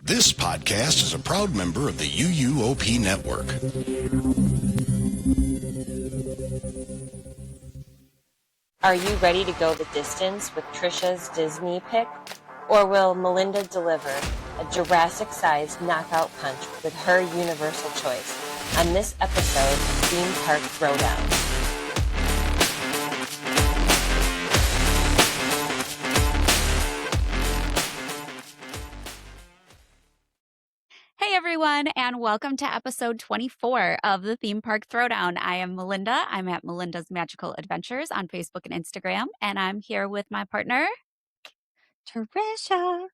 This podcast is a proud member of the UUOP Network. Are you ready to go the distance with Tricia's Disney pick? Or will Melinda deliver a Jurassic-sized knockout punch with her universal choice on this episode of Theme Park Throwdown? Hey everyone, and welcome to episode 24 of the Theme Park Throwdown. I am Melinda. I'm at Melinda's Magical Adventures on Facebook and Instagram, and I'm here with my partner, Tricia.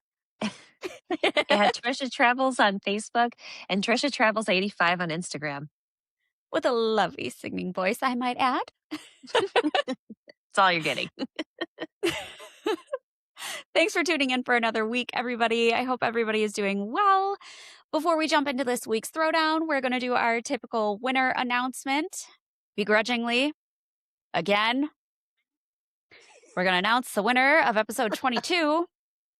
At Tricia Travels on Facebook and Tricia Travels 85 on Instagram. with a lovely singing voice, I might add. That's all you're getting. Thanks for tuning in for another week, everybody. I hope everybody is doing well. Before we jump into this week's Throwdown, we're going to do our typical winner announcement. Begrudgingly, again, we're going to announce the winner of episode 22,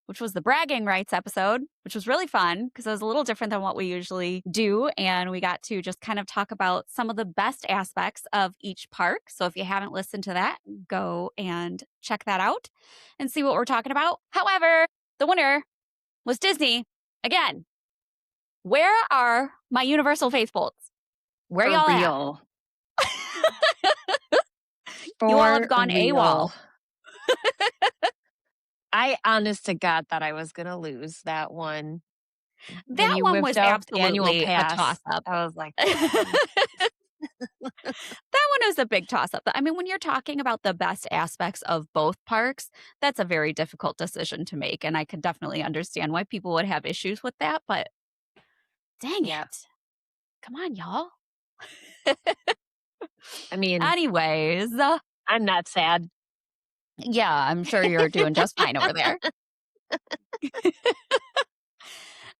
which was the bragging rights episode, which was really fun because it was a little different than what we usually do. And we got to just kind of talk about some of the best aspects of each park. So if you haven't listened to that, go and check that out and see what we're talking about. However, the winner was Disney. Again, where are my Universal faithfuls? Where y'all at? Real. You all have gone real. AWOL. I honest to God thought I was going to lose that one. That When you one whipped was out the annual absolutely a pass, toss-up. I was like, That one was a big toss-up. I mean, when you're talking about the best aspects of both parks, that's a very difficult decision to make. And I could definitely understand why people would have issues with that. But dang Yeah. it. Come on, y'all. I mean, Anyways, I'm not sad. yeah, I'm sure you're doing just fine over there.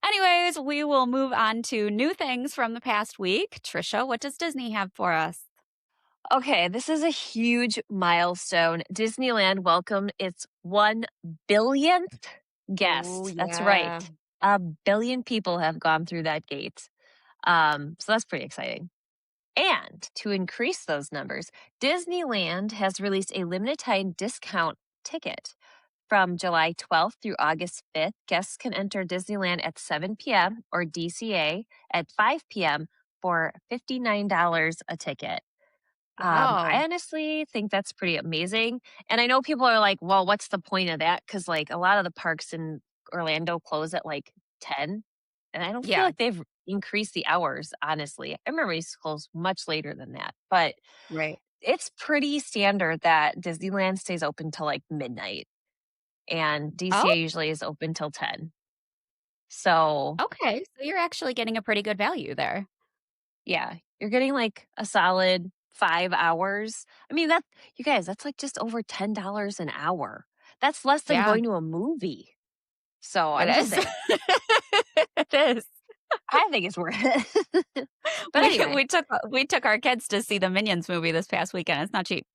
Anyways, we will move on to new things from the past week. Tricia, what does Disney have for us? Okay, this is a huge milestone. Disneyland welcomed its 1 billionth guest. Ooh, That's yeah. right. 1 billion people have gone through that gate. So that's pretty exciting. And to increase those numbers, Disneyland has released a limited time discount ticket. From July 12th through August 5th, guests can enter Disneyland at 7 p.m. or DCA at 5 p.m. for $59 a ticket. Wow. I honestly think that's pretty amazing. And I know people are like, well, what's the point of that? Because like a lot of the parks in Orlando close at like 10. And I don't feel Yeah. like they've increased the hours, honestly. I remember it used to close much later than that. But Right. it's pretty standard that Disneyland stays open till like midnight. And DCA usually is open till 10. So Okay. So you're actually getting a pretty good value there. yeah, you're getting like a solid 5 hours. I mean, that you guys, that's like just over $10 an hour. That's less than Yeah. going to a movie. So I'm It just is. saying, It is. I think it's worth it. But anyway, we took our kids to see the Minions movie this past weekend. It's not cheap.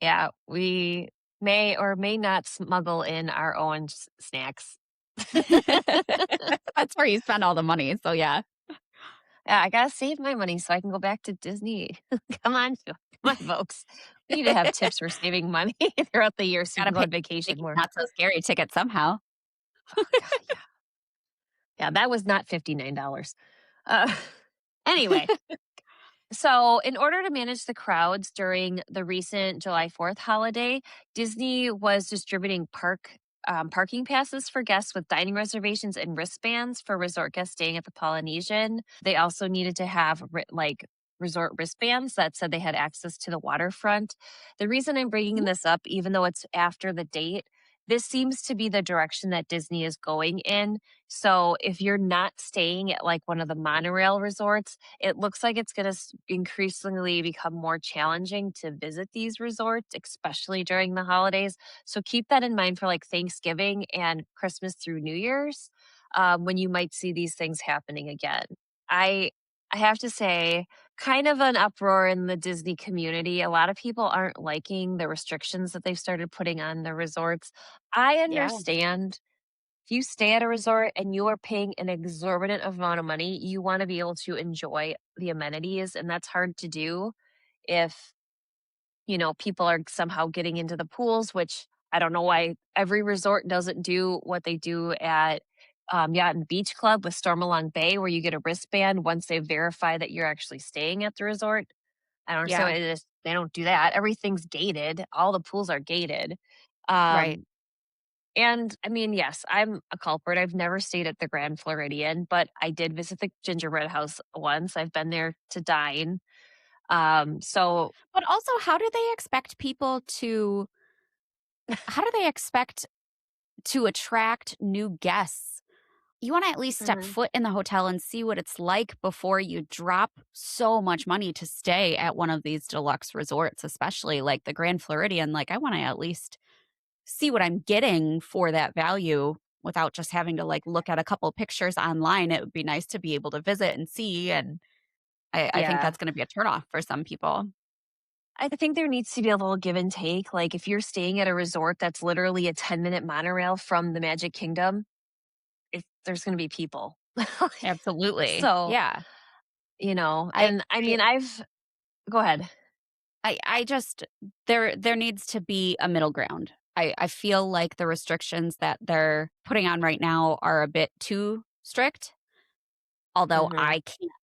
yeah, we may or may not smuggle in our own snacks. That's where you spend all the money. So yeah. Yeah, I gotta save my money so I can go back to Disney. Come on, folks. We need to have tips for saving money throughout the year so you Gotta can go on pay vacation more. not so scary ticket somehow. Oh, God, yeah. Yeah, that was not $59. Anyway, so in order to manage the crowds during the recent July 4th holiday, Disney was distributing parking passes for guests with dining reservations and wristbands for resort guests staying at the Polynesian. They also needed to have resort wristbands that said they had access to the waterfront. The reason I'm bringing this up, even though it's after the date, this seems to be the direction that Disney is going in. So if you're not staying at like one of the monorail resorts, it looks like it's going to increasingly become more challenging to visit these resorts, especially during the holidays. So keep that in mind for like Thanksgiving and Christmas through New Year's, when you might see these things happening again. I have to say, kind of an uproar in the Disney community. A lot of people aren't liking the restrictions that they've started putting on the resorts. I understand if you stay at a resort and you are paying an exorbitant amount of money, you want to be able to enjoy the amenities. And that's hard to do if, people are somehow getting into the pools, which I don't know why every resort doesn't do what they do at Yacht and Beach Club with Stormalong Bay, where you get a wristband once they verify that you're actually staying at the resort. I don't understand Yeah, why they don't do that. Everything's gated. All the pools are gated. right. Um, and I mean, yes, I'm a culprit. I've never stayed at the Grand Floridian, but I did visit the gingerbread house once. I've been there to dine. So But also, how do they expect to attract new guests? You want to at least step mhm, foot in the hotel and see what it's like before you drop so much money to stay at one of these deluxe resorts, especially like the Grand Floridian. Like, I want to at least see what I'm getting for that value without just having to like look at a couple pictures online. It would be nice to be able to visit and see. And I think yeah, that's going to be a turnoff for some people. I think there needs to be a little give and take. Like if you're staying at a resort that's literally a 10-minute monorail from the Magic Kingdom, there's going to be people. Absolutely. So, Yeah. I, and I I mean, go ahead. I just there needs to be a middle ground. I feel like the restrictions that they're putting on right now are a bit too strict. Although Hmm.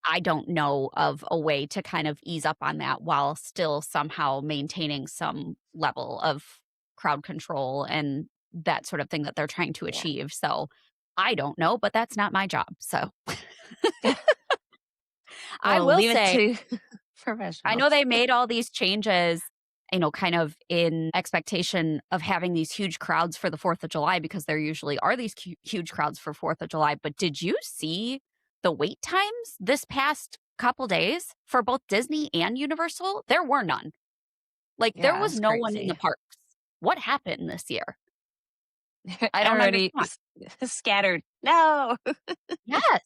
I don't know of a way to kind of ease up on that while still somehow maintaining some level of crowd control and that sort of thing that they're trying to Yeah. achieve. So I don't know, but that's not my job. So I Well, will leave it say to I know professionals. they made all these changes, kind of in expectation of having these huge crowds for the 4th of July because there usually are these huge crowds for 4th of July. But did you see the wait times this past couple days for both Disney and Universal? There were none. Like, there Yeah, was it's no one in the crazy. parks. What happened this year? I don't Everybody understand. scattered. No. Yes.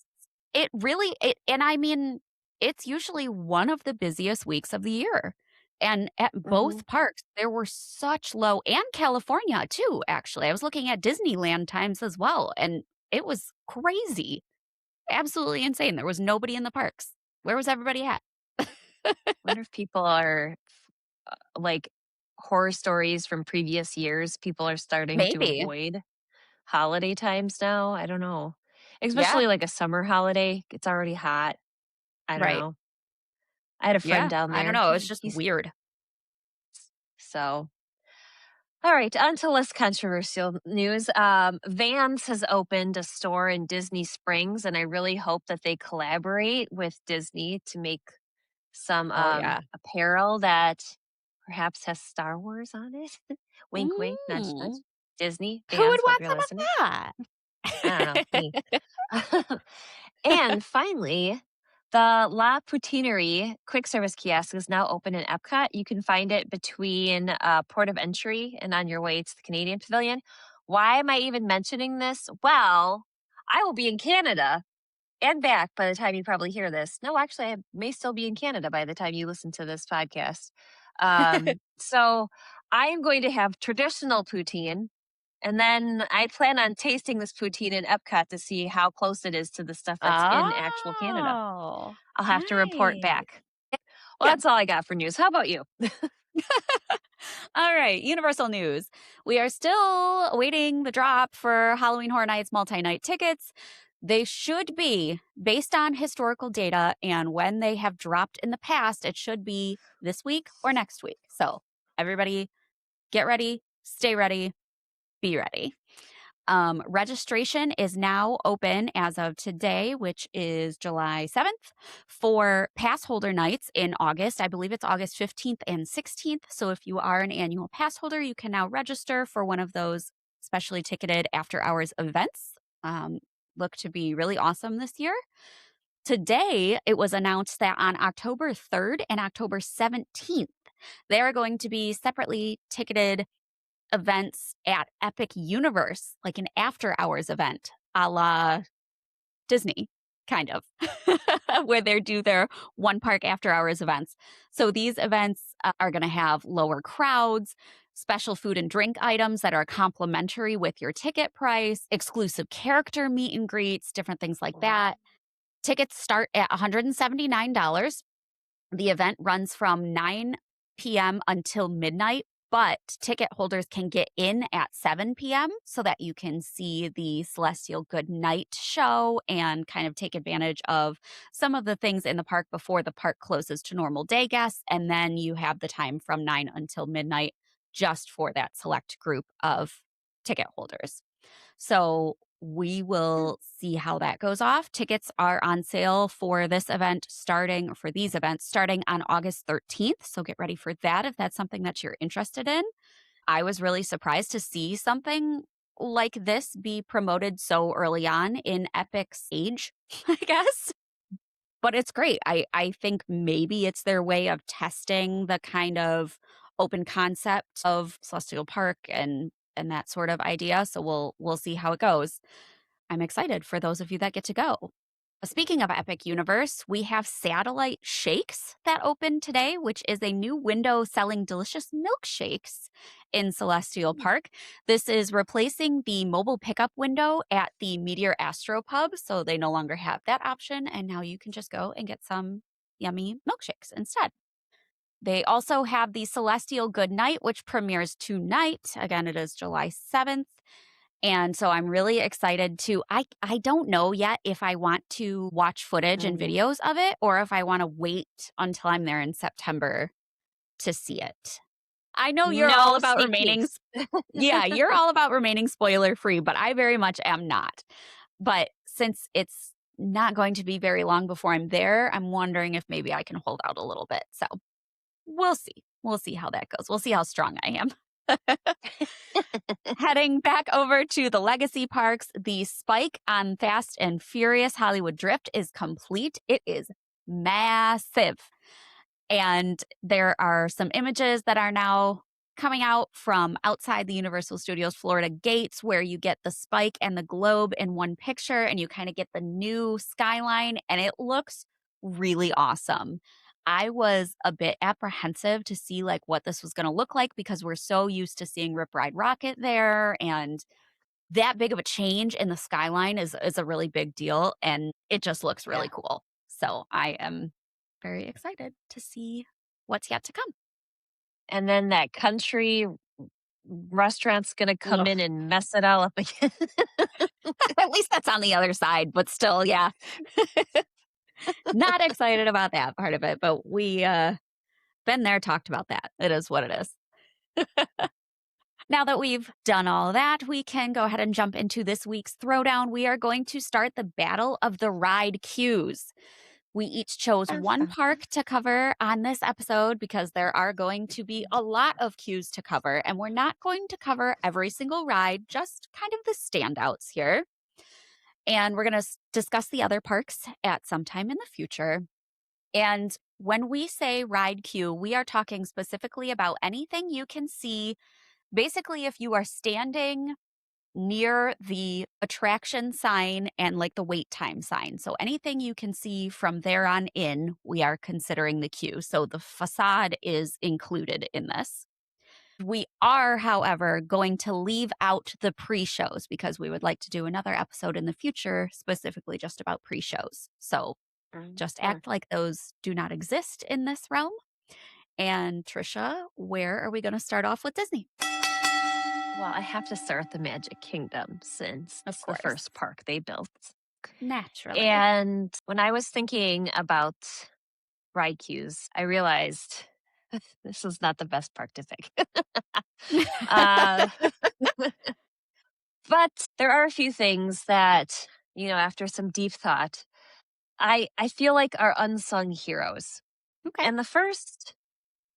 And I mean, it's usually one of the busiest weeks of the year. And at Hmm. both parks, there were such low and California too, actually. I was looking at Disneyland times as well, and it was crazy. Absolutely insane. There was nobody in the parks. Where was everybody at? Wonder if people are like horror stories from previous years. People are starting to Maybe. avoid holiday times now. I don't know. Yeah, Especially like a summer holiday. It's already hot. I don't right. know. I had a friend Yeah, down I don't there. know. It was just He's weird. so all right, on to less controversial news. Vans has opened a store in Disney Springs, and I really hope that they collaborate with Disney to make some Oh, yeah. apparel that perhaps has Star Wars on it. Wink, wink, nudge, nudge. Mm. Disney, Who would Vans, hope want you're some listening. of I don't know, that? me. And finally, the La Poutinerie quick service kiosk is now open in Epcot. You can find it between Port of Entry and on your way to the Canadian Pavilion. Why am I even mentioning this? Well, I will be in Canada and back by the time you probably hear this. No, actually, I may still be in Canada by the time you listen to this podcast. So I am going to have traditional poutine. And then I plan on tasting this poutine in Epcot to see how close it is to the stuff that's in actual Canada. Oh, I'll have to report nice. back. Well, Yeah. that's all I got for news. How about you? All right. Universal news. We are still awaiting the drop for Halloween Horror Nights multi night tickets. They should be based on historical data, and when they have dropped in the past, it should be this week or next week. So, everybody get ready, stay ready, be ready. Registration is now open as of today, which is July 7th, for pass holder nights in August. I believe it's August 15th and 16th. So if you are an annual pass holder, you can now register for one of those specially ticketed after hours events. Um, Look to be really awesome this year. Today, it was announced that on October 3rd and October 17th, they are going to be separately ticketed events at Epic Universe, like an after hours event a la Disney, kind of, where they do their one park after hours events. So these events are going to have lower crowds, special food and drink items that are complimentary with your ticket price, exclusive character meet and greets, different things like that. Tickets start at $179. The event runs from 9 p.m. until midnight, but ticket holders can get in at 7 p.m. so that you can see the Celestial Good Night show and kind of take advantage of some of the things in the park before the park closes to normal day guests. And then you have the time from 9 until midnight just for that select group of ticket holders. So we will see how that goes off. Tickets are on sale for these events starting on August 13th. So get ready for that if that's something that you're interested in. I was really surprised to see something like this be promoted so early on in Epic's age, I guess. But it's great. I think maybe it's their way of testing the kind of open concept of Celestial Park and that sort of idea. So we'll see how it goes. I'm excited for those of you that get to go. Speaking of Epic Universe, we have Satellite Shakes that opened today, which is a new window selling delicious milkshakes in Celestial Park. This is replacing the mobile pickup window at the Meteor Astro Pub, so they no longer have that option, and now you can just go and get some yummy milkshakes instead. They also have the Celestial Good Night, which premieres tonight. Again, it is July 7th. And so I'm really excited I don't know yet if I want to watch footage and videos of it or if I want to wait until I'm there in September to see it. I know you're all about remaining Yeah, you're all about remaining spoiler free, but I very much am not. But since it's not going to be very long before I'm there, I'm wondering if maybe I can hold out a little bit. So we'll see. We'll see how that goes. We'll see how strong I am. Heading back over to the Legacy Parks, the spike on Fast and Furious Hollywood Drift is complete. It is massive. And there are some images that are now coming out from outside the Universal Studios Florida gates where you get the spike and the globe in one picture and you kind of get the new skyline and it looks really awesome. I was a bit apprehensive to see like what this was going to look like because we're so used to seeing Rip Ride Rocket there, and that big of a change in the skyline is a really big deal, and it just looks really cool. So I am very excited to see what's yet to come. And then that country restaurant's going to come in and mess it all up again. At least that's on the other side, but still, yeah. Not excited about that part of it, but we been there, talked about that. It is what it is. Now that we've done all that, we can go ahead and jump into this week's Throwdown. We are going to start the Battle of the Ride Queues. We each chose one park to cover on this episode because there are going to be a lot of queues to cover, and we're not going to cover every single ride, just kind of the standouts here. And we're going to discuss the other parks at some time in the future. And when we say ride queue, we are talking specifically about anything you can see. Basically, if you are standing near the attraction sign and like the wait time sign. So anything you can see from there on in, we are considering the queue. So the facade is included in this. We are, however, going to leave out the pre-shows because we would like to do another episode in the future specifically just about pre-shows. So just act like those do not exist in this realm. And Tricia, where are we going to start off with Disney? Well, I have to start the Magic Kingdom since it's the first park they built. Naturally. And when I was thinking about ride queues, I realized this is not the best park to pick. But there are a few things that, after some deep thought, I feel like are unsung heroes. Okay. And the first,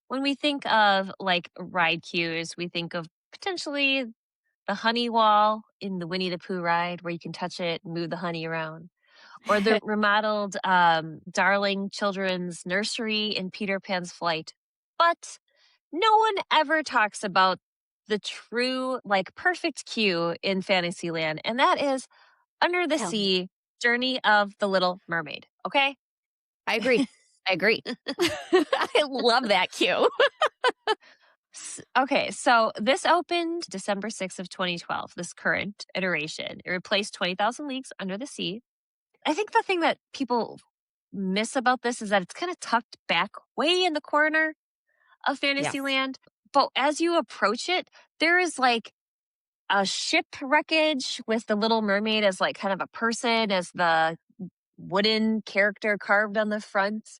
when we think of like ride queues, we think of potentially the honey wall in the Winnie the Pooh ride where you can touch it and move the honey around. Or the remodeled Darling Children's Nursery in Peter Pan's Flight. But no one ever talks about the true, like, perfect queue in Fantasyland, and that is Under the Sea, Journey of the Little Mermaid. Okay? I agree. I love that queue. Okay, so this opened December 6th of 2012, this current iteration. It replaced 20,000 Leagues Under the Sea. I think the thing that people miss about this is that it's kind of tucked back way in the corner of Yes. Fantasyland. But as you approach it, there is like a ship wreckage with the Little Mermaid as like kind of a person, as the wooden character carved on the front.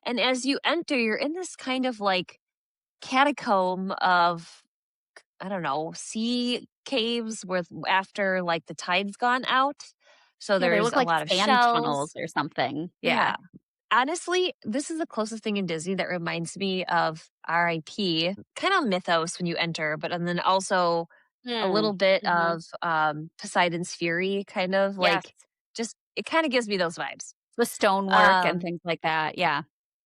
And as you enter, you're in this kind of like catacomb of, I don't know, sea caves with after like the tide's gone out. So Yeah, they there's look a like lot of sand tunnels shells. or something. Yeah. Yeah. Honestly, this is the closest thing in Disney that reminds me of RIP, kind of mythos when you enter, but and then also a little Mm. bit Mhm. of Poseidon's Fury, kind of Yes. like just it kind of gives me those vibes. The stonework and Um, things like that. Yeah.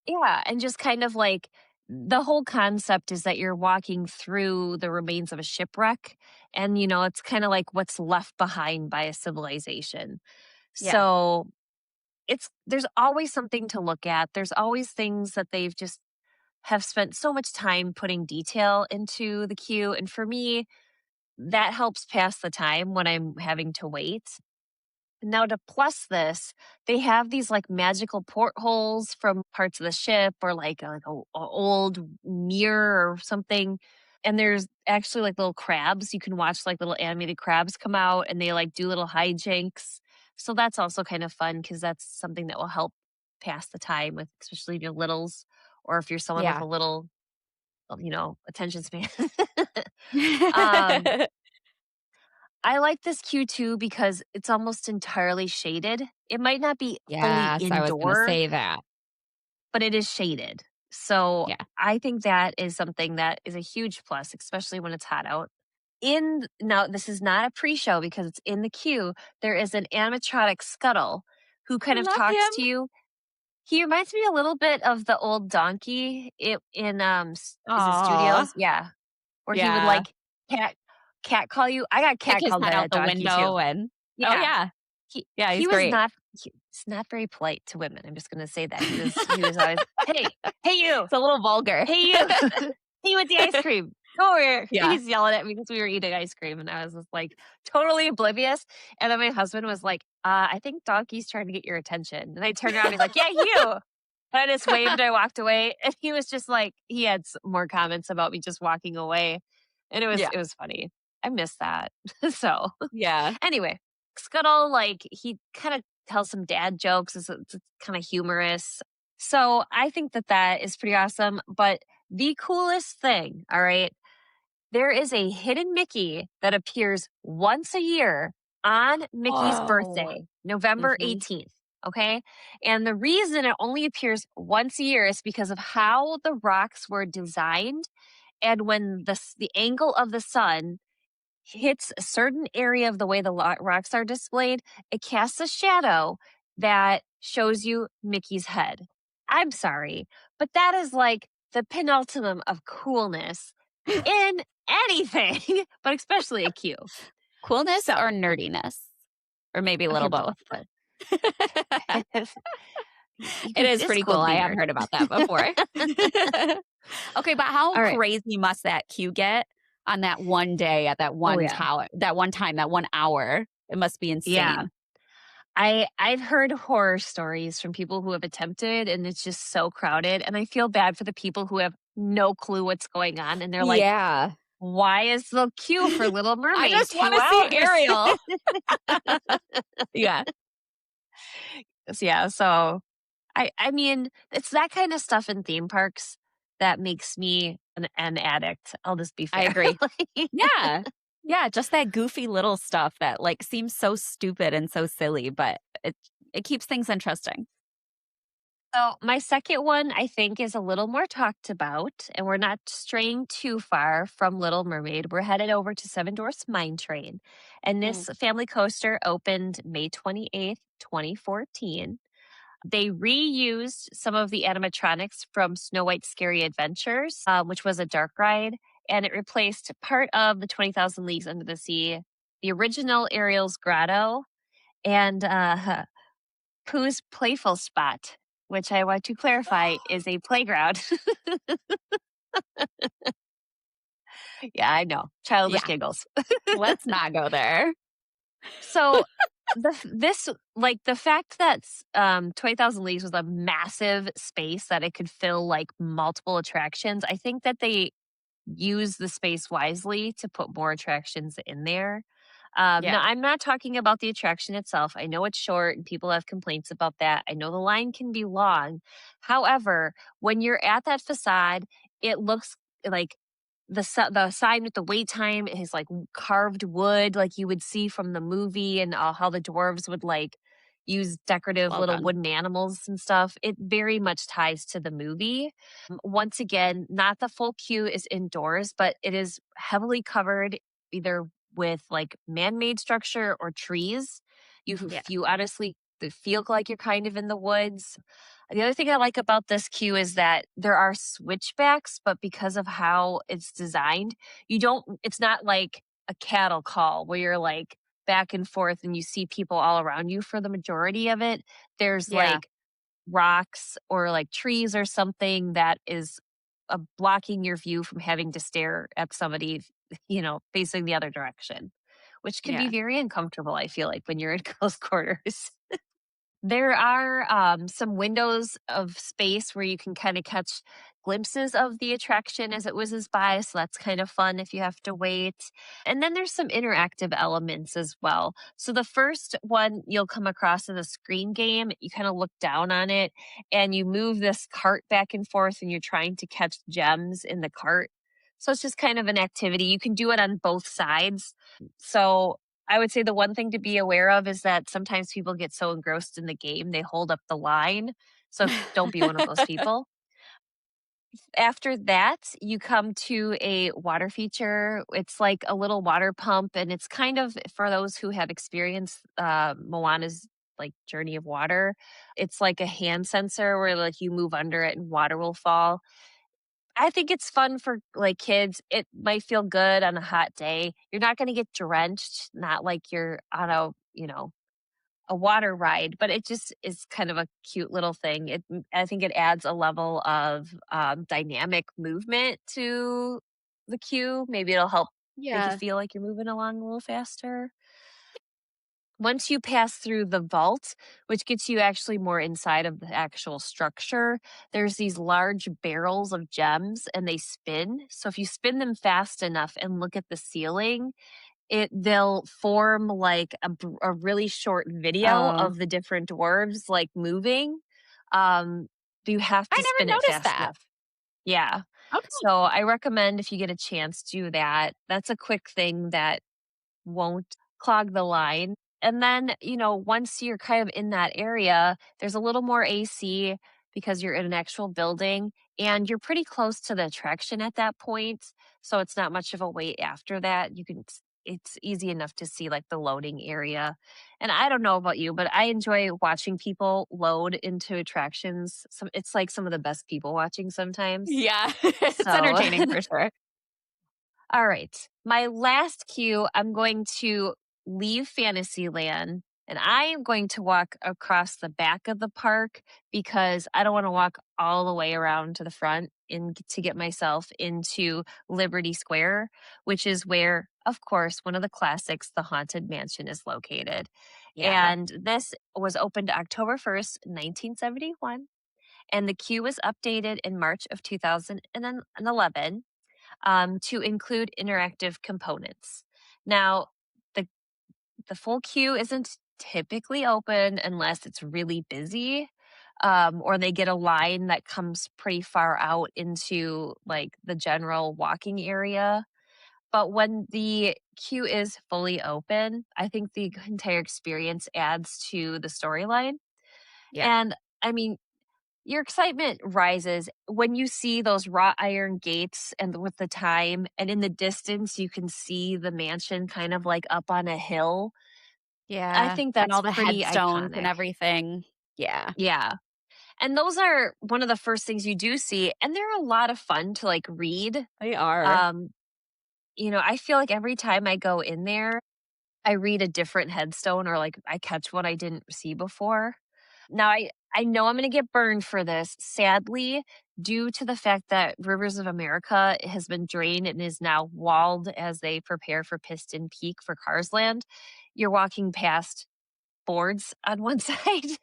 yeah, and just kind of like the whole concept is that you're walking through the remains of a shipwreck, and it's kind of like what's left behind by a civilization. Yeah. So there's always something to look at. There's always things that they've just have spent so much time putting detail into the queue. And for me, that helps pass the time when I'm having to wait. Now, to plus this, they have these like magical portholes from parts of the ship or like a old mirror or something. And there's actually like little crabs. You can watch like little animated crabs come out and they like do little hijinks. So that's also kind of fun because that's something that will help pass the time with, especially if you're littles or if you're someone with Yeah. a little, attention span. um, I like this queue too because it's almost entirely shaded. It might not be fully Yes, I was gonna indoor, say that. but it is shaded. So Yeah. I think that is something that is a huge plus, especially when it's hot out. Now, this is not a pre-show because it's in the queue. There is an animatronic Scuttle who I kind of love him. talks to you. He reminds me a little bit of the old donkey in is it Aw. Studios? Yeah, where he would Yeah. like cat cat call you. I got Stick cat his called head by out that the donkey too. window and oh, Yeah. yeah. He Yeah, he he's was great. not he's not very polite to women, I'm just gonna say that. He was always, "Hey, hey you, It's a little vulgar. hey you, hey you with the ice cream, come over here." Yeah. He's yelling at me because we were eating ice cream, and I was just, like, totally oblivious, and then my husband was like, I think Donkey's trying to get your attention." And I turned around, he's like, "Yeah, you." And I just waved, I walked away, and he was just like he had more comments about me just walking away, and it was Yeah. it was funny. I miss that. So Yeah. anyway, Scuttle, like, he kind of tells some dad jokes. It's kind of humorous. So I think that that is pretty awesome. But the coolest thing, all right, there is a hidden Mickey that appears once a year on Mickey's Whoa. birthday, November Mhm. 18th. Okay. And the reason it only appears once a year is because of how the rocks were designed. And when the angle of the sun hits a certain area of the way the rocks are displayed, it casts a shadow that shows you Mickey's head. I'm sorry, but that is like the penultimate of coolness in anything, but especially a Q. Coolness So, or nerdiness? Or maybe a okay, little both, both, but but it is it's pretty cool cool. to I be have nerd. heard about that before. Okay, but how All right. crazy must that queue get on that one day at that Oh one yeah. tower, that one time, that 1 hour? It must be Yeah. insane. I've heard horror stories from people who have attempted and it's just so crowded and I feel bad for the people who have no clue what's going on and they're like, Yeah. "Why is the queue for Little I Mermaid just 2 wanna see hours?" Ariel. Yeah. Yeah, so I mean, it's that kind of stuff in theme parks that makes me an addict. I'll just be I fair. agree. Like Yeah. Yeah, just that goofy little stuff that, like, seems so stupid and so silly, but it keeps things interesting. So, my second one, I think, is a little more talked about, and we're not straying too far from Little Mermaid. We're headed over to Seven Dwarfs Mine Train. And Mm. this family coaster opened May 28th, 2014. They reused some of the animatronics from Snow White's Scary Adventures, which was a dark ride, and it replaced part of the 20,000 Leagues Under the Sea, the original Ariel's Grotto, and Pooh's Playful Spot, which I want to clarify is a playground. Yeah, I know. Childish Yeah, giggles. let's not go there. So the fact that 20,000 Leagues was a massive space that it could fill like multiple attractions, I think that they use the space wisely to put more attractions in there. Now, Yeah. I'm not talking about the attraction itself. I know it's short and people have complaints about that. I know the line can be long. However, when you're at that facade, it looks like the sign with the wait time is like carved wood, like you would see from the movie, and how the dwarves would like use decorative Well little done. wooden animals and stuff. It very much ties to the movie. Once again, not the full queue is indoors, but it is heavily covered either with like man-made structure or trees. Yeah. You honestly feel like you're kind of in the woods. The other thing I like about this queue is that there are switchbacks, but because of how it's designed, it's not like a cattle call where you're like back and forth and you see people all around you for the majority of it. There's Yeah. like rocks or like trees or something that is blocking your view from having to stare at somebody, facing the other direction, which can be Yeah. very uncomfortable, I feel like, when you're in close quarters. There are some windows of space where you can kind of catch glimpses of the attraction as it whizzes by. So that's kind of fun if you have to wait. And then there's some interactive elements as well. So the first one you'll come across is a screen game. You kind of look down on it and you move this cart back and forth and you're trying to catch gems in the cart. So it's just kind of an activity. You can do it on both sides. So I would say the one thing to be aware of is that sometimes people get so engrossed in the game, they hold up the line. So don't be one of those people. After that, you come to a water feature. It's like a little water pump, and it's kind of for those who have experienced Moana's like journey of water. It's like a hand sensor where like you move under it and water will fall. I think it's fun for like kids. It might feel good on a hot day. You're not going to get drenched, not like you're on a water ride, but it just is kind of a cute little thing. I think it adds a level of dynamic movement to the queue. Maybe it'll help make you Yeah. feel like you're moving along a little faster. Once you pass through the vault, which gets you actually more inside of the actual structure, there's these large barrels of gems and they spin. So if you spin them fast enough and look at the ceiling, they'll form like a really short video Oh, of the different dwarves like moving. Um, you have I to spin never it noticed fast that. enough. Yeah. Okay. So I recommend if you get a chance, do that. That's a quick thing that won't clog the line. And then, once you're kind of in that area, there's a little more AC because you're in an actual building and you're pretty close to the attraction at that point. So it's not much of a wait after that. It's easy enough to see like the loading area. And I don't know about you, but I enjoy watching people load into attractions. It's like some of the best people watching sometimes. Yeah. It's So entertaining for sure. all right. My last cue, I'm going to leave Fantasyland and I am going to walk across the back of the park because I don't want to walk all the way around to the front to get myself into Liberty Square, which is where, of course, one of the classics, the Haunted Mansion, is located. Yeah. And this was opened October 1st, 1971. And the queue was updated in March of 2011 to include interactive components. Now, the the full queue isn't typically open unless it's really busy, or they get a line that comes pretty far out into like the general walking area. But when the queue is fully open, I think the entire experience adds to the storyline. Yeah. And I mean, your excitement rises when you see those wrought iron gates and with the time, and in the distance, you can see the mansion kind of like up on a hill. I Yeah. think And that's all the pretty headstones and iconic. everything. Yeah. Yeah. And those are one of the first things you do see. And they're a lot of fun to like read. They are. Um, I feel like every time I go in there, I read a different headstone or like I catch one I didn't see before. Now I know I'm gonna get burned for this. Sadly, due to the fact that Rivers of America has been drained and is now walled as they prepare for Piston Peak for Cars Land, you're walking past boards on one side,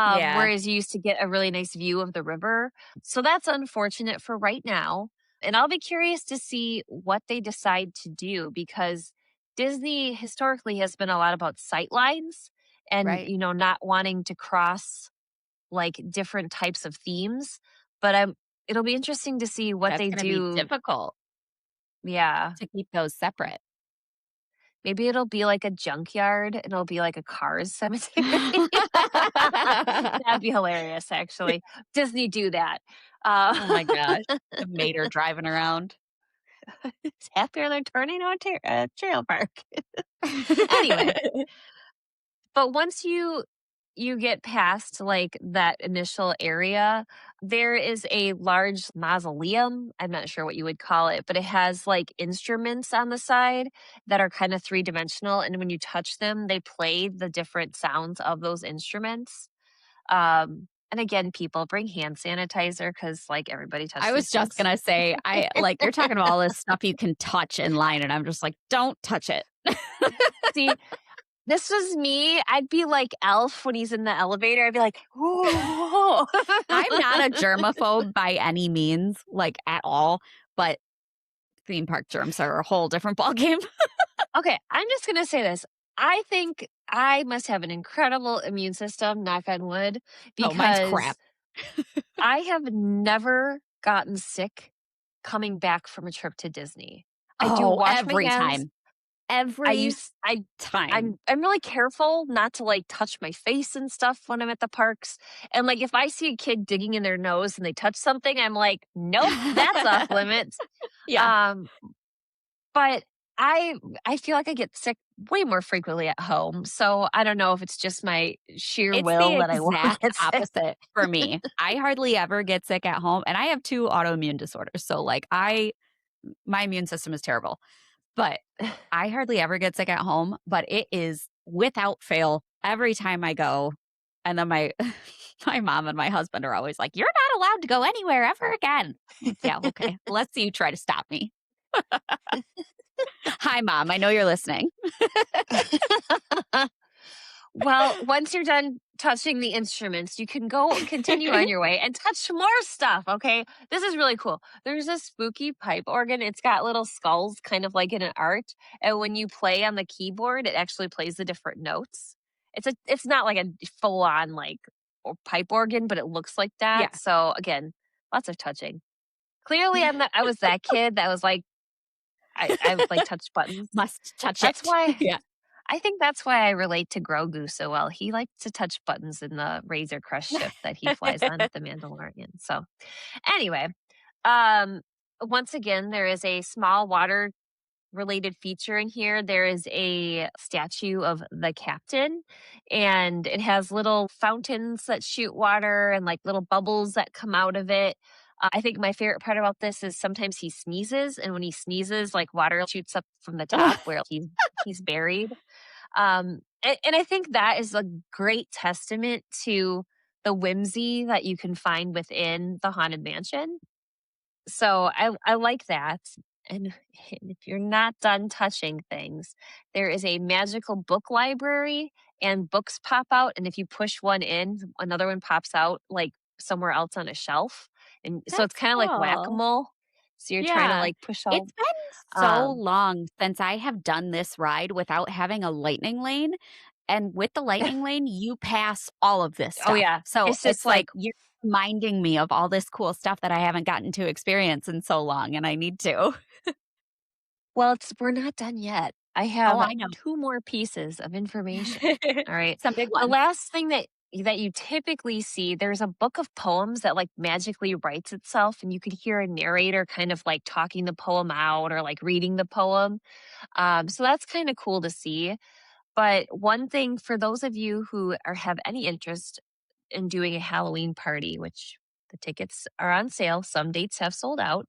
Yeah, whereas you used to get a really nice view of the river. So that's unfortunate for right now. And I'll be curious to see what they decide to do because Disney historically has been a lot about sight lines and, right. not wanting to cross like different types of themes. But it'll be interesting to see what That's they gonna be do. difficult Yeah. to keep those separate. Maybe it'll be like a junkyard and it'll be like a Cars cemetery. That'd be hilarious, actually. Disney do that. Uh, Oh my gosh. A mater driving around. it's happier than turning on a trail park. Anyway, but once you get past like that initial area, there is a large mausoleum. I'm not sure what you would call it, but it has like instruments on the side that are kind of three-dimensional. And when you touch them, they play the different sounds of those instruments. And again, people bring hand sanitizer because like everybody I touched was these just things. gonna say, I like you're talking about all this stuff you can touch in line, and I'm just like, don't touch it. See, this was me. I'd be like Elf when he's in the elevator. I'd be like, "Whoa." I'm not a germaphobe by any means, like at all, but theme park germs are a whole different ballgame. Okay, I'm just gonna say this. I think I must have an incredible immune system, knock on wood, Oh, mine's crap. because I have never gotten sick coming back from a trip to Disney. I do Oh, wash my every hands. time. I Every use I time. I'm really careful not to like touch my face and stuff when I'm at the parks. And like if I see a kid digging in their nose and they touch something, I'm like, nope, that's off limits. Yeah. Um, but I feel like I get sick way more frequently at home. So I don't know if it's just my sheer It's the will that I won't exact get sick. opposite for me. I hardly ever get sick at home, and I have 2 autoimmune disorders, so, like, I my immune system is terrible, but I hardly ever get sick at home, but it is without fail every time I go, and then my my mom and my husband are always like, "You're not allowed to go anywhere ever again." I'm like, "Yeah, okay. Let's see you try to stop me." "Hi, mom. I know you're listening." Well, once you're done touching the instruments, you can go continue on your way and touch more stuff, okay? This is really cool. There's a spooky pipe organ. It's got little skulls kind of like in an art, and when you play on the keyboard, it actually plays the different notes. It's not like a full on like pipe organ, but it looks like that. Yeah. So again, lots of touching. Clearly I was that kid that was like I like touched buttons. Must touch That's it. why Yeah. I think that's why I relate to Grogu so well. He likes to touch buttons in the Razor Crest ship that he flies on with the Mandalorian. So, anyway, um, once again, there is a small water related feature in here. There is a statue of the captain, and it has little fountains that shoot water and like little bubbles that come out of it. I think my favorite part about this is sometimes he sneezes, and when he sneezes, like water shoots up from the top where he's buried. And I think that is a great testament to the whimsy that you can find within the Haunted Mansion. So I like that. And if you're not done touching things, there is a magical book library and books pop out. And if you push one in, another one pops out like somewhere else on a shelf. And so it's That's kind of like cool. whack-a-mole. So you're trying to Yeah. like push all It's been so um long since I have done this ride without having a lightning lane, and with the lightning lane, you pass all of this oh stuff. yeah. So, It's just it's like like you're reminding me of all this cool stuff that I haven't gotten to experience in so long, and I need to. well, we're not done yet. I Oh, have I know. 2 more pieces of information. All right. Some big The ones. last thing that you typically see, there's a book of poems that like magically writes itself and you could hear a narrator kind of like talking the poem out or like reading the poem. So that's kind of cool to see. But one thing for those of you who have any interest in doing a Halloween party, which the tickets are on sale, some dates have sold out.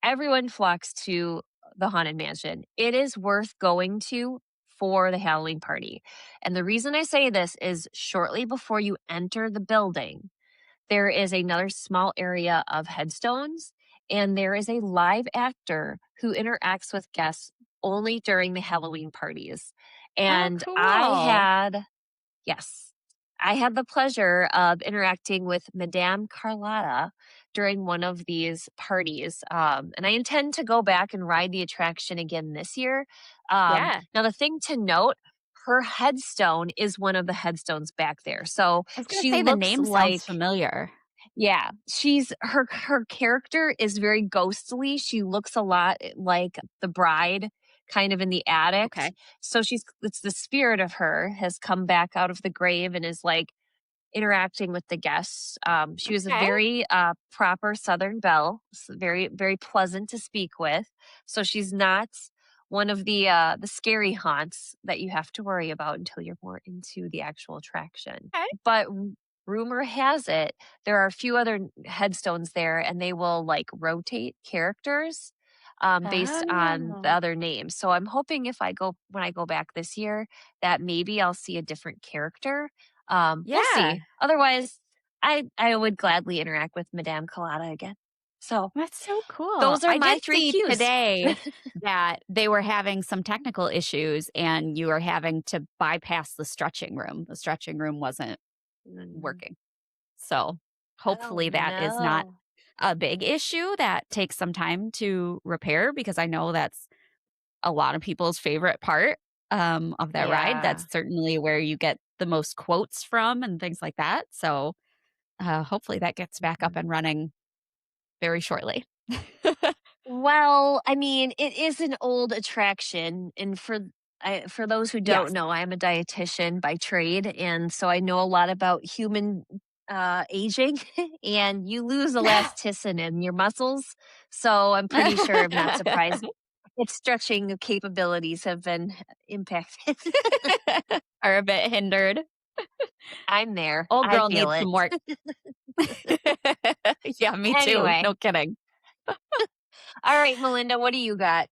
Everyone flocks to the Haunted Mansion. It is worth going to for the Halloween party. And the reason I say this is shortly before you enter the building, there is another small area of headstones, and there is a live actor who interacts with guests only during the Halloween parties. Oh, And cool. yes, I had the pleasure of interacting with Madame Carlotta during one of these parties. And I intend to go back and ride the attraction again this year. Yeah. Now, the thing to note, her headstone is one of the headstones back there. So I was going to she say the looks name sounds like, familiar. yeah, her character is very ghostly. She looks a lot like the bride kind of in the attic. Okay. So it's the spirit of her has come back out of the grave and is like interacting with the guests. She was a Okay. very proper Southern belle, very very pleasant to speak with. So she's not one of the scary haunts that you have to worry about until you're more into the actual attraction. Okay. But rumor has it there are a few other headstones there, and they will like rotate characters based on the Oh. other names. So I'm hoping if I go when I go back this year that maybe I'll see a different character. We'll Yeah. see. Otherwise, I would gladly interact with Madame Colada again. So That's so cool. those are I my did three see cues. today that they were having some technical issues and you were having to bypass the stretching room. The stretching room wasn't Mm. working. So Oh hopefully that is not no. a big issue that takes some time to repair because I know that's a lot of people's favorite part of that ride. Yeah. That's certainly where you get the most quotes from and things like that. So hopefully that gets back up Mhm. and running very shortly. Well, I mean, it is an old attraction, and for those who don't Yes. know, I am a dietitian by trade, and so I know a lot about human aging, and you lose elasticity in your muscles. So I'm pretty sure I'm not surprised its stretching capabilities have been impacted. Are a bit hindered. I'm there. Old I girl feel needs it. some work. Yeah, me too. Anyway, No kidding. all right, Melinda, what do you got?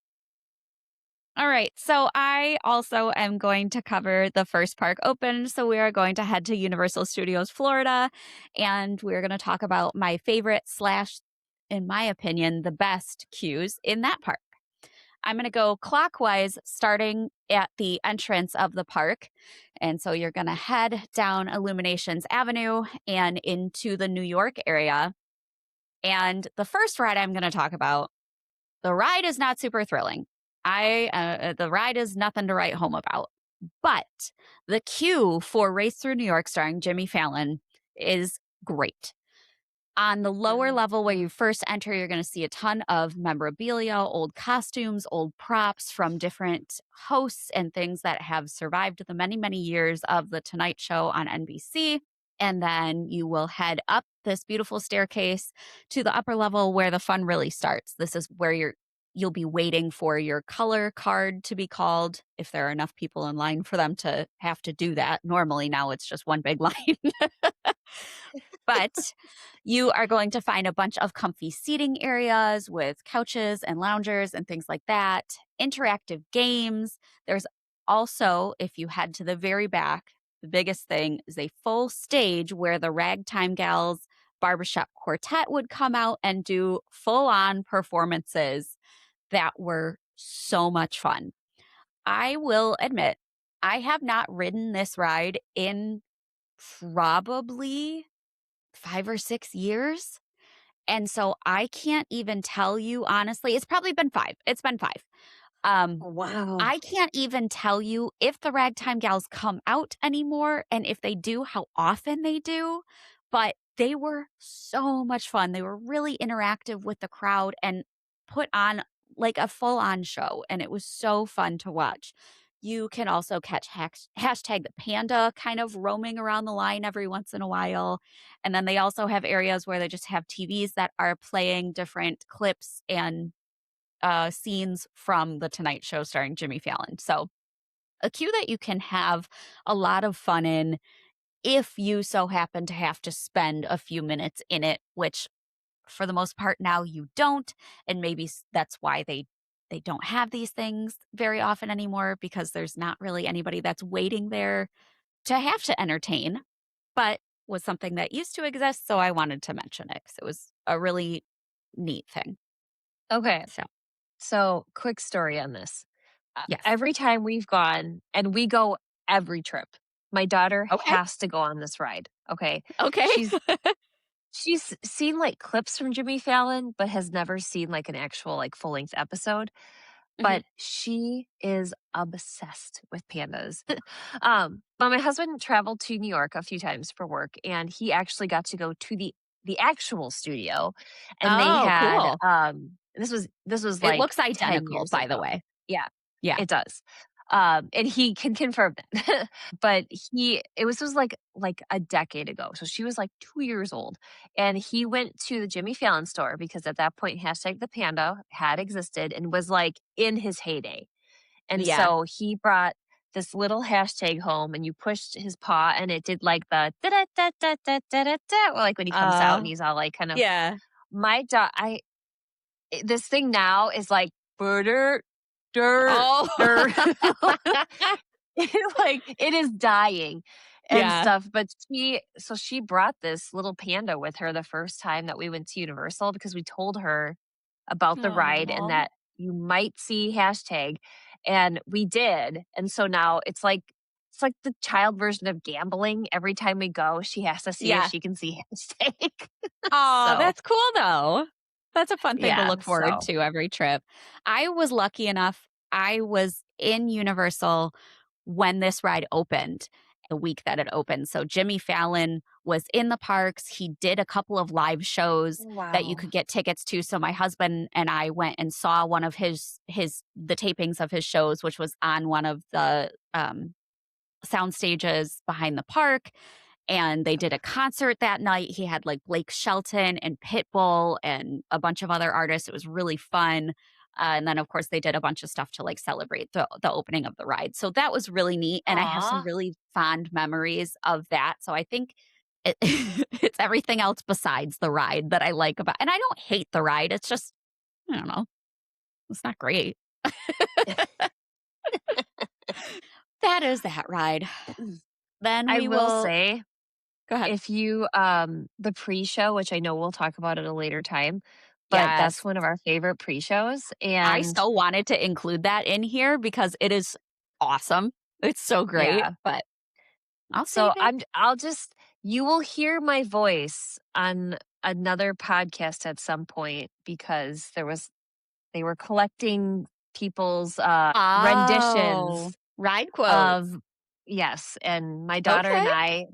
All right. So I also am going to cover the first park open. So we are going to head to Universal Studios Florida and we're going to talk about my favorite slash, in my opinion, the best queues in that park. I'm going to go clockwise starting at the entrance of the park. And so you're going to head down Illuminations Avenue and into the New York area. And the first ride I'm going to talk about, the ride is not super thrilling. The ride is nothing to write home about. But the queue for Race Through New York starring Jimmy Fallon is great. On the lower level where you first enter, you're going to see a ton of memorabilia, old costumes, old props from different hosts and things that have survived the many, many years of The Tonight Show on NBC. And then you will head up this beautiful staircase to the upper level where the fun really starts. This is where you'll be waiting for your color card to be called if there are enough people in line for them to have to do that. Normally now it's just one big line. But you are going to find a bunch of comfy seating areas with couches and loungers and things like that, interactive games. There's also, if you head to the very back, the biggest thing is a full stage where the Ragtime Gals Barbershop Quartet would come out and do full on performances that were so much fun. I will admit, I have not ridden this ride in probably 5 or 6 years. And so I can't even tell you honestly, it's probably been 5. It's been 5. Um, Wow. I can't even tell you if the Ragtime Gals come out anymore and if they do, how often they do. But they were so much fun. They were really interactive with the crowd and put on like a full on show. And it was so fun to watch. You can also catch hashtag the panda kind of roaming around the line every once in a while. And then they also have areas where they just have TVs that are playing different clips and scenes from The Tonight Show starring Jimmy Fallon. So, a queue that you can have a lot of fun in if you so happen to have to spend a few minutes in it, which for the most part now you don't. And maybe that's why they They don't have these things very often anymore because there's not really anybody that's waiting there to have to entertain, but was something that used to exist. So I wanted to mention it because it was a really neat thing. Okay. So, So, quick story on this. yes. Every time we've gone, and we go every trip, my daughter Okay. has to go on this ride. Okay. Okay. She's she's seen like clips from Jimmy Fallon, but has never seen like an actual like full length episode. Mhm. But she is obsessed with pandas. But my husband traveled to New York a few times for work, and he actually got to go to the actual studio, and they Oh, had cool. this was It like looks 10 identical, years by the ago. way. Yeah, Yeah. it does. And he can confirm that. But this was like a decade ago. So she was like 2 years old. And he went to the Jimmy Fallon store because at that point, hashtag the panda had existed and was like in his heyday. And Yeah. so he brought this little hashtag home and you pushed his paw and it did like the da da da da da da da da, or like when he comes out and Uh, he's all like kind of yeah. my dog. This thing now is like dirt, dirt, Oh. dirt. Like it is dying and Yeah. stuff. But she brought this little panda with her the first time that we went to Universal because we told her about the ride and Oh. that you might see hashtag. And we did. And so now it's like the child version of gambling. Every time we go, she has to see if Yeah. she can see hashtag. Oh, So that's cool though. That's a fun thing to yeah. look forward to every trip. I was lucky enough, I was in Universal when this ride opened, the week that it opened. So Jimmy Fallon was in the parks. He did a couple of live shows that you Wow. could get tickets to. So my husband and I went and saw one of the tapings of his shows, which was on one of the sound stages behind the park, and they did a concert that night. He had like Blake Shelton and Pitbull and a bunch of other artists. It was really fun. And then, of course, they did a bunch of stuff to like celebrate the opening of the ride. So that was really neat. And I have some Aw. really fond memories of that. So I think it's everything else besides the ride that I like about. And I don't hate the ride. It's just, I don't know, it's not great. That is that ride. Then I we will will say, go ahead. if you the pre-show, which I know we'll talk about at a later time, but that's Yes. one of our favorite pre-shows. I And so wanted to include that in here because it is awesome. It's so great, yeah. but I'll save So it. I'll just you will hear my voice on another podcast at some point because they were collecting people's Oh, renditions ride quotes. of yes, and my daughter Okay. and I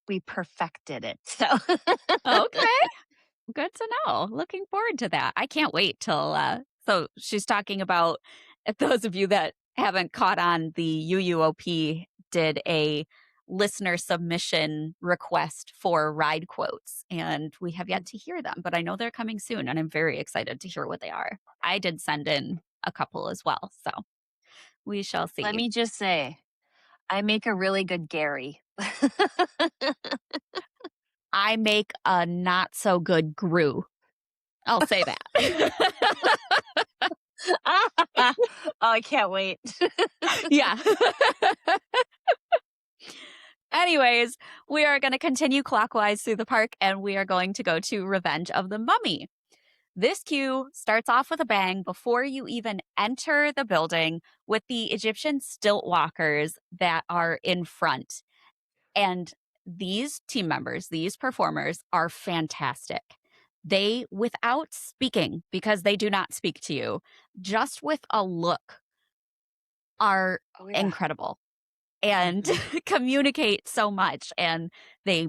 we perfected it. So Okay. Good to know. Looking forward to that. I can't wait till so she's talking about if those of you that haven't caught on, the UUOP did a listener submission request for ride quotes, and we have yet to hear them, but I know they're coming soon and I'm very excited to hear what they are. I did send in a couple as well, so we shall let see. me just say I make a really good Gary. I make a not so good Gru. I'll say that. Oh, I can't wait. Yeah. Anyways, we are going to continue clockwise through the park and we are going to go to Revenge of the Mummy. This queue starts off with a bang before you even enter the building with the Egyptian stilt walkers that are in front. And these team members, these performers are fantastic. They, without speaking, because they do not speak to you, just with a look, are Oh yeah. incredible and Mhm. communicate so much. And they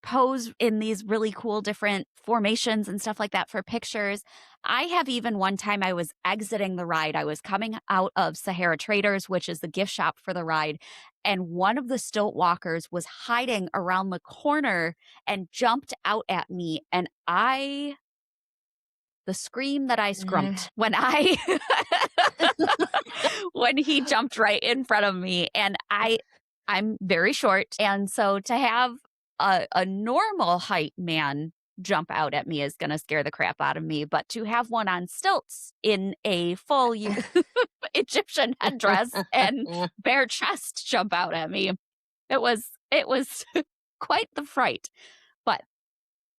pose in these really cool different formations and stuff like that for pictures. I have even one time I was exiting the ride. I was coming out of Sahara Traders, which is the gift shop for the ride. And one of the stilt walkers was hiding around the corner and jumped out at me. And the scream that I scrumped when when he jumped right in front of me. And I'm very short. And so to have a normal height man jump out at me is going to scare the crap out of me. But to have one on stilts in a full Egyptian headdress and bare chest jump out at me, it was quite the fright. But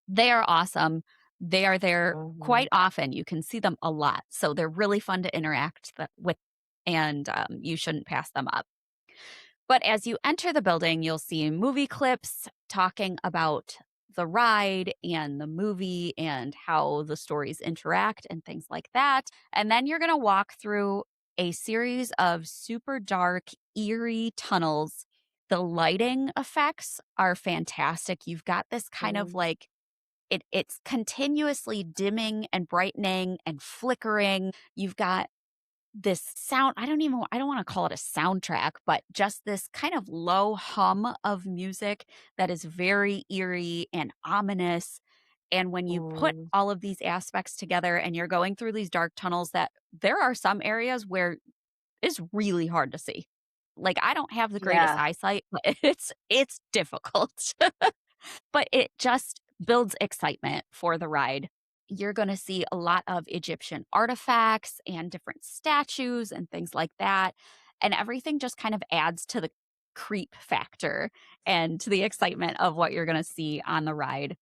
they are awesome. They are there quite often. You can see them a lot. So they're really fun to interact with, and you shouldn't pass them up. But as you enter the building, you'll see movie clips talking about the ride and the movie and how the stories interact and things like that. And then you're going to walk through a series of super dark, eerie tunnels. The lighting effects are fantastic. You've got this kind of like it's continuously dimming and brightening and flickering. You've got this sound, I don't want to call it a soundtrack, but just this kind of low hum of music that is very eerie and ominous. And when you put all of these aspects together and you're going through these dark tunnels, that there are some areas where it's really hard to see. Like, I don't have the greatest Yeah. eyesight, but it's difficult. But it just builds excitement for the ride. You're going to see a lot of Egyptian artifacts and different statues and things like that. And everything just kind of adds to the creep factor and to the excitement of what you're going to see on the ride.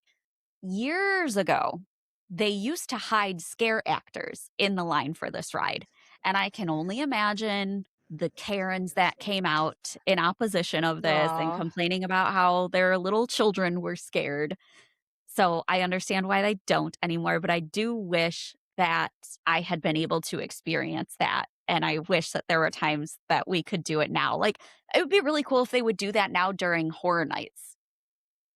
Years ago, they used to hide scare actors in the line for this ride. And I can only imagine the Karens that came out in opposition of this and Aw. complaining about how their little children were scared. So I understand why they don't anymore, but I do wish that I had been able to experience that. And I wish that there were times that we could do it now. Like, it would be really cool if they would do that now during horror nights.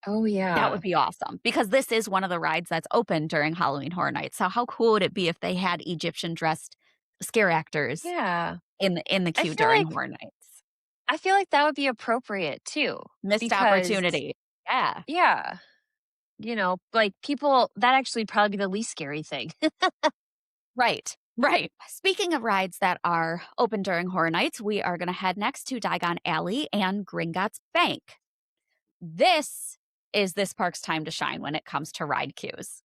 Oh, That yeah. would be awesome because this is one of the rides that's open during Halloween Horror Nights. So how cool would it be if they had Egyptian dressed scare actors Yeah. in the I queue feel during like Horror Nights? I feel like that would be appropriate too. Missed Because opportunity. Yeah. yeah, like people that actually probably be the least scary thing. Right. Right. Speaking of rides that are open during Horror Nights, we are going to head next to Diagon Alley and Gringotts Bank. This is this park's time to shine when it comes to ride queues.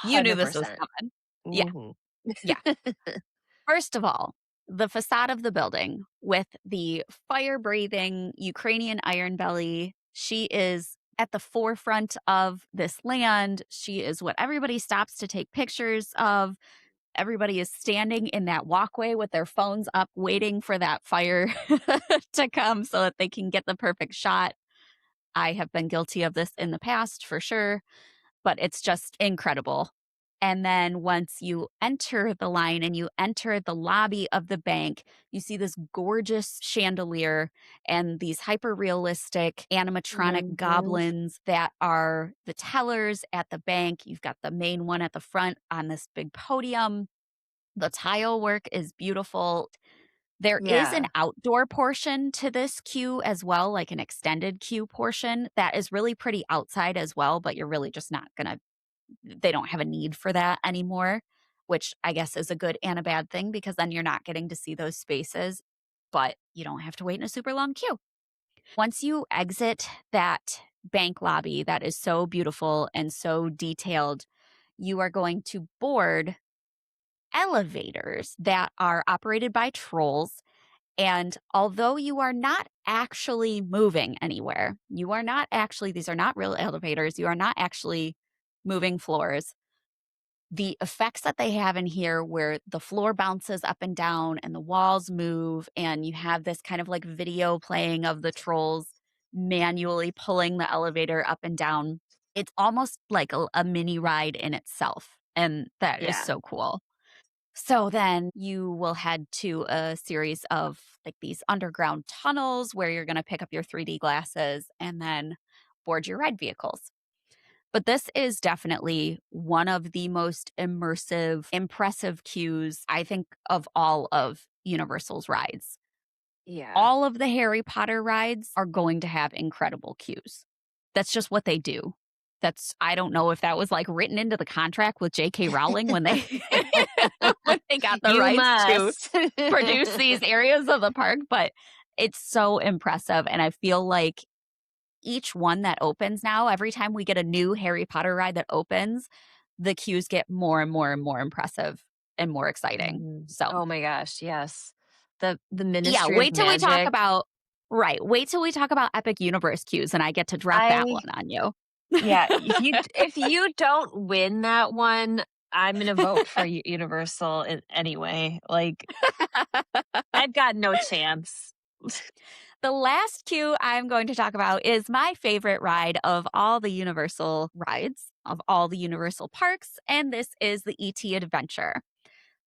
You knew this was 100%. coming. Yeah. Mhm. Yeah. First of all, the facade of the building with the fire-breathing Ukrainian Iron Belly. She is at the forefront of this land. She is what everybody stops to take pictures of. Everybody is standing in that walkway with their phones up, waiting for that fire to come so that they can get the perfect shot. I have been guilty of this in the past for sure, but it's just incredible. And then once you enter the line and you enter the lobby of the bank, you see this gorgeous chandelier and these hyper realistic animatronic Mhm. goblins that are the tellers at the bank. You've got the main one at the front on this big podium. The tile work is beautiful. There is an Yeah. outdoor portion to this queue as well, like an extended queue portion that is really pretty outside as well, but you're really just not gonna they don't have a need for that anymore, which I guess is a good and a bad thing because then you're not getting to see those spaces, but you don't have to wait in a super long queue. Once you exit that bank lobby that is so beautiful and so detailed, you are going to board elevators that are operated by trolls. And although you are not actually moving anywhere, these are not real elevators, you are not actually moving floors. The effects that they have in here where the floor bounces up and down and the walls move, and you have this kind of like video playing of the trolls manually pulling the elevator up and down. It's almost like a mini ride in itself. And that is Yeah. so cool. So then you will head to a series of like these underground tunnels where you're going to pick up your 3D glasses and then board your ride vehicles. But this is definitely one of the most immersive, impressive queues, I think, of all of Universal's rides. Yeah. All of the Harry Potter rides are going to have incredible queues. That's just what they do. I don't know if that was like written into the contract with J.K. Rowling when they when they got the You rights to must. produce these areas of the park, but it's so impressive. And I feel like each one that opens now, every time we get a new Harry Potter ride that opens, the queues get more and more and more impressive and more exciting. So, Oh my gosh, yes. The yeah, Ministry of wait till we talk Magic. about right, wait till we talk about Epic Universe queues and I get to drop that I one on you. Yeah, if you don't win that one, I'm gonna vote for Universal anyway. Like, I've got no chance. The last queue I'm going to talk about is my favorite ride of all the Universal rides, of all the Universal parks, and this is the ET Adventure.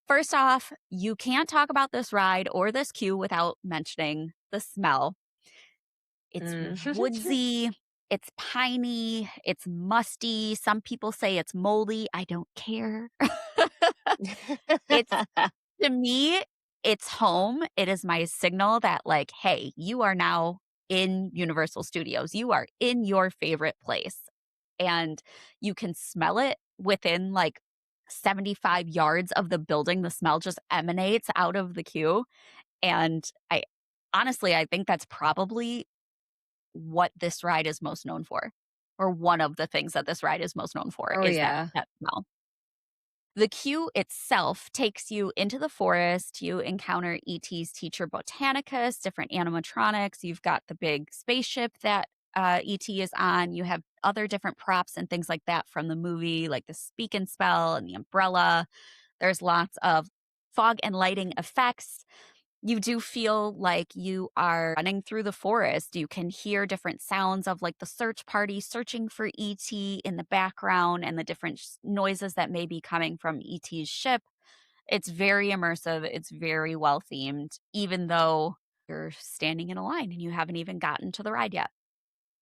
First off, you can't talk about this ride or this queue without mentioning the smell. It's Mm. woodsy, it's piney, it's musty. Some people say it's moldy. I don't care. It's to me, it's home. It is my signal that, like, hey, you are now in Universal Studios. You are in your favorite place. And you can smell it within like 75 yards of the building. The smell just emanates out of the queue. And I honestly, I think that's probably what this ride is most known for, or one of the things that this ride is most known for Oh, is yeah. that smell. The queue itself takes you into the forest. You encounter ET's teacher Botanicus, different animatronics. You've got the big spaceship that ET is on. You have other different props and things like that from the movie, like the speak and spell and the umbrella. There's lots of fog and lighting effects. You do feel like you are running through the forest. You can hear different sounds of like the search party searching for ET in the background and the different noises that may be coming from ET's ship. It's very immersive. It's very well themed, even though you're standing in a line and you haven't even gotten to the ride yet.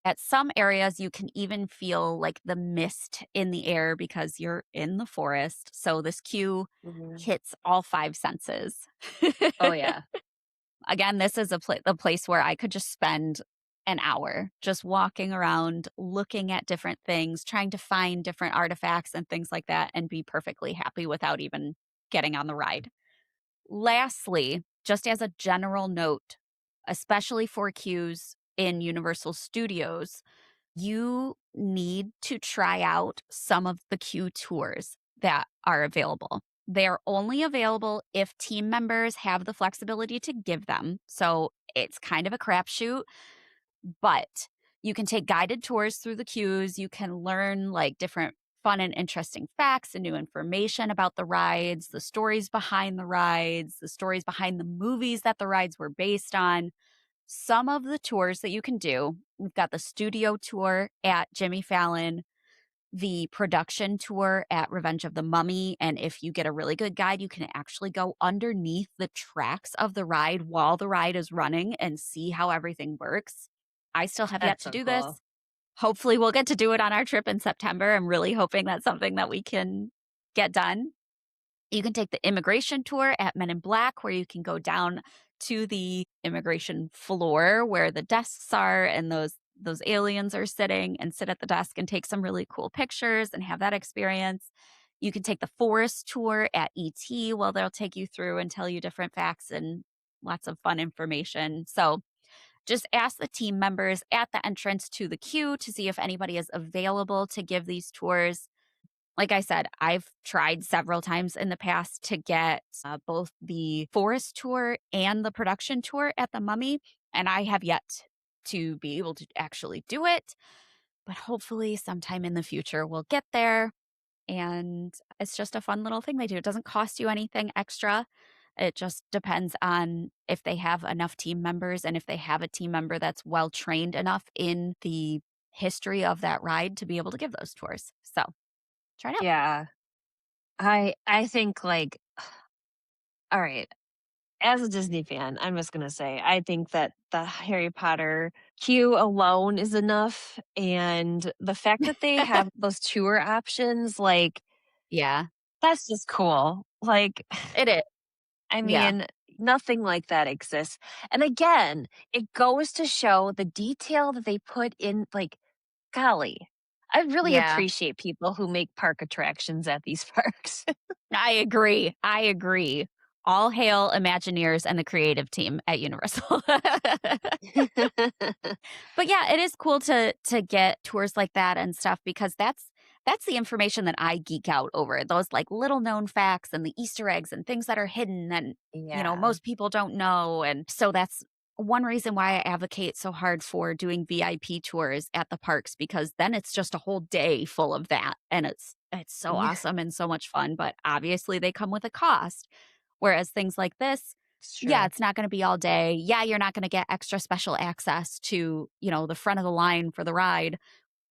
At some areas, you can even feel like the mist in the air because you're in the forest. So this queue Mhm. hits all five senses. Oh, yeah. Again, this is a place where I could just spend an hour just walking around, looking at different things, trying to find different artifacts and things like that, and be perfectly happy without even getting on the ride. Lastly, just as a general note, especially for queues in Universal Studios, you need to try out some of the queue tours that are available. They're only available if team members have the flexibility to give them. So it's kind of a crapshoot, but you can take guided tours through the queues. You can learn like different fun and interesting facts and new information about the rides, the stories behind the rides, the stories behind the movies that the rides were based on. Some of the tours that you can do, we've got the studio tour at Jimmy Fallon, the production tour at Revenge of the Mummy. And if you get a really good guide, you can actually go underneath the tracks of the ride while the ride is running and see how everything works. I still have yet That's to so do cool. this. Hopefully, we'll get to do it on our trip in September. I'm really hoping that's something that we can get done. You can take the immigration tour at Men in Black, where you can go down to the immigration floor where the desks are and those aliens are sitting, and sit at the desk and take some really cool pictures and have that experience. You can take the forest tour at ET, well, they'll take you through and tell you different facts and lots of fun information. So just ask the team members at the entrance to the queue to see if anybody is available to give these tours. Like I said, I've tried several times in the past to get both the forest tour and the production tour at the Mummy, and I have yet to be able to actually do it. But hopefully, sometime in the future, we'll get there. And it's just a fun little thing they do. It doesn't cost you anything extra. It just depends on if they have enough team members and if they have a team member that's well trained enough in the history of that ride to be able to give those tours. So try it out. Yeah. I think, like, all right, as a Disney fan, I'm just gonna say, I think that the Harry Potter queue alone is enough, and the fact that they have those tour options, like, Yeah, that's just cool. Like, it is. I Yeah, mean, nothing like that exists. And again, it goes to show the detail that they put in, like, golly, I really yeah. appreciate people who make park attractions at these parks. I agree. I agree. All hail Imagineers and the creative team at Universal. But yeah, it is cool to get tours like that and stuff because that's the information that I geek out over. Those like little known facts and the Easter eggs and things that are hidden and Yeah. most people don't know. And so that's one reason why I advocate so hard for doing VIP tours at the parks, because then it's just a whole day full of that. And it's so Yeah. awesome and so much fun. But obviously they come with a cost. Whereas things like this, It's yeah, true. it's not going to be all day. Yeah, you're not going to get extra special access to, the front of the line for the ride,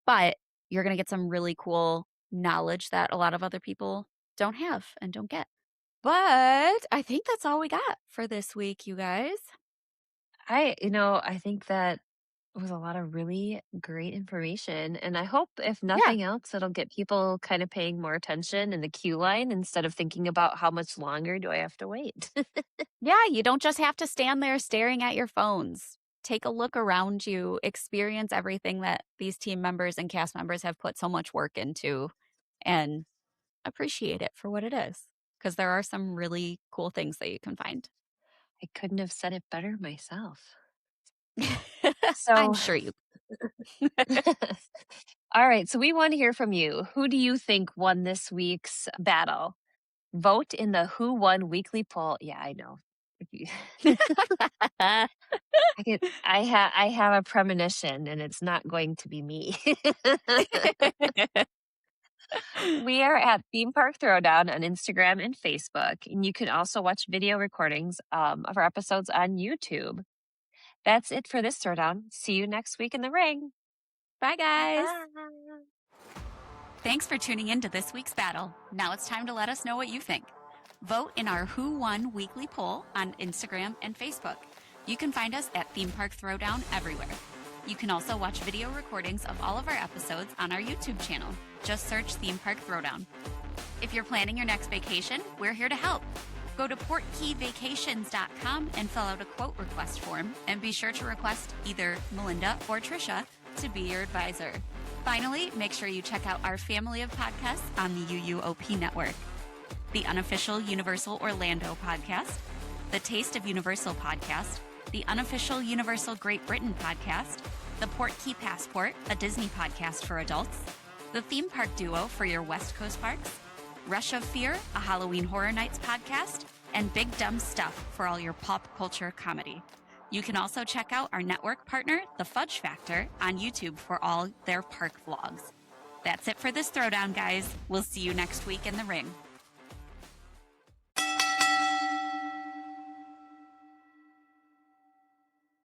but you're going to get some really cool knowledge that a lot of other people don't have and don't get. But I think that's all we got for this week, you guys. I think that was a lot of really great information. And I hope, if nothing else, it'll get people kind of paying more attention in the queue line instead of thinking about how much longer do I have to wait. Yeah, you don't just have to stand there staring at your phones. Take a look around you, experience everything that these team members and cast members have put so much work into, and appreciate it for what it is. Because there are some really cool things that you can find. I couldn't have said it better myself. I'm So, sure you. all right. So we want to hear from you. Who do you think won this week's battle? Vote in the Who Won weekly poll. Yeah, I know. I have a premonition, and it's not going to be me. We are at Theme Park Throwdown on Instagram and Facebook, and you can also watch video recordings of our episodes on YouTube. That's it for this Throwdown. See you next week in the ring. Bye, guys. Bye. Thanks for tuning in to this week's battle. Now it's time to let us know what you think. Vote in our Who Won weekly poll on Instagram and Facebook. You can find us at Theme Park Throwdown everywhere. You can also watch video recordings of all of our episodes on our YouTube channel. Just search Theme Park Throwdown. If you're planning your next vacation, we're here to help. Go to portkeyvacations.com and fill out a quote request form, and be sure to request either Melinda or Tricia to be your advisor. Finally, make sure you check out our family of podcasts on the UUOP network. The Unofficial Universal Orlando podcast, the Taste of Universal podcast, the Unofficial Universal Great Britain podcast, the Portkey Passport, a Disney podcast for adults, the Theme Park Duo for your West Coast parks, Rush of Fear, a Halloween Horror Nights podcast, and Big Dumb Stuff for all your pop culture comedy. You can also check out our network partner, The Fudge Factor, on YouTube for all their park vlogs. That's it for this Throwdown, guys. We'll see you next week in the ring.